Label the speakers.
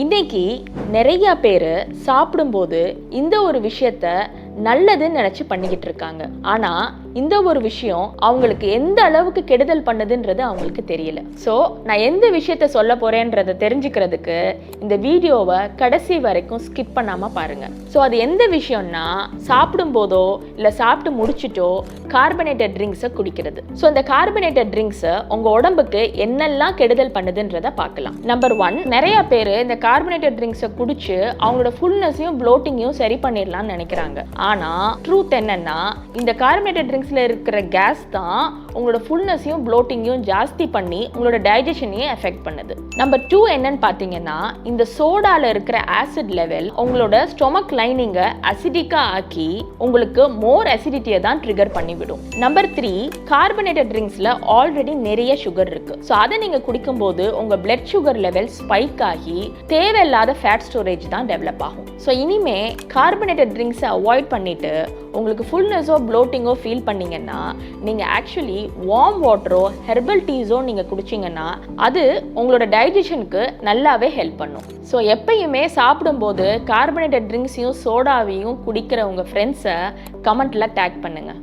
Speaker 1: இன்னைக்கு நிறைய பேர் சாப்பிடும்போது இந்த ஒரு விஷயத்த நல்லதுன்னு நினச்சி பண்ணிக்கிட்டு இருக்காங்க. ஆனால் இந்த ஒரு விஷயம் அவங்களுக்கு எந்த அளவுக்கு கெடுதல் பண்ணுதுன்றது அவங்களுக்கு தெரியல. ஸோ நான் எந்த விஷயத்த சொல்ல போகிறேன்றதை தெரிஞ்சுக்கிறதுக்கு இந்த வீடியோவை கடைசி வரைக்கும் ஸ்கிப் பண்ணாமல் பாருங்கள். ஸோ அது எந்த விஷயம்னா, சாப்பிடும்போதோ இல்லை சாப்பிட்டு முடிச்சிட்டோ கார்பனேட்டட் ட்ரிங்க்ஸை குடிக்கிறது. ஸோ இந்த கார்பனேட்டட் ட்ரிங்க்ஸை உங்கள் உடம்புக்கு என்னெல்லாம் கெடுதல் பண்ணுதுன்றதை பார்க்கலாம். நம்பர் 1, நிறைய பேர் இந்த கார்பனேட்டட் ட்ரிங்க்ஸை குடிச்சு அவங்களோட ஃபுல்னஸையும் ப்ளோட்டிங்கையும் சரி பண்ணிடலாம்னு நினைக்கிறாங்க. ஆனால் ட்ரூத் என்னன்னா, இந்த கார்பனேட்டட் ட்ரிங்க்ஸில் இருக்கிற கேஸ் தான் உங்களோட ஃபுல்னஸையும் ப்ளோட்டிங்கையும் ஜாஸ்தி பண்ணி உங்களோட டைஜஷனையும் எஃபெக்ட் பண்ணுது. நம்பர் 2 என்னன்னு பார்த்தீங்கன்னா, இந்த சோடாவில் இருக்கிற ஆசிட் லெவல் உங்களோட ஸ்டொமக் லைனிங்கை அசிடிக்காக ஆக்கி உங்களுக்கு மோர் அசிடிட்டியை தான் ட்ரிகர் பண்ணிவிடும். நம்பர் 3, கார்பனேட்டட் ட்ரிங்க்ஸில் ஆல்ரெடி நிறைய சுகர் இருக்கு. ஸோ அதை நீங்கள் குடிக்கும்போது உங்கள் பிளட் சுகர் லெவல் ஸ்பைக் ஆகி தேவையில்லாத ஃபேட் ஸ்டோரேஜ் தான் டெவலப் ஆகும். ஸோ இனிமே கார்பனேட்டட் ட்ரிங்க்ஸை அவாய்ட் பண்ணிட்டு உங்களுக்கு ஃபுல்னஸோ ப்ளோட்டிங்கோ ஃபீல் பண்ணீங்கன்னா, நீங்கள் ஆக்சுவலி வார்ம் வாட்டரோ ஹெர்பல் டீஸோ நீங்கள் குடிச்சிங்கன்னா அது உங்களோட டைஜஷனுக்கு நல்லாவே ஹெல்ப் பண்ணும். ஸோ எப்பயுமே சாப்பிடும்போது கார்பனேட்டட் ட்ரிங்க்ஸையும் சோடாவையும் குடிக்கிற உங்கள் ஃப்ரெண்ட்ஸை கமெண்ட்டில் டேக் பண்ணுங்கள்.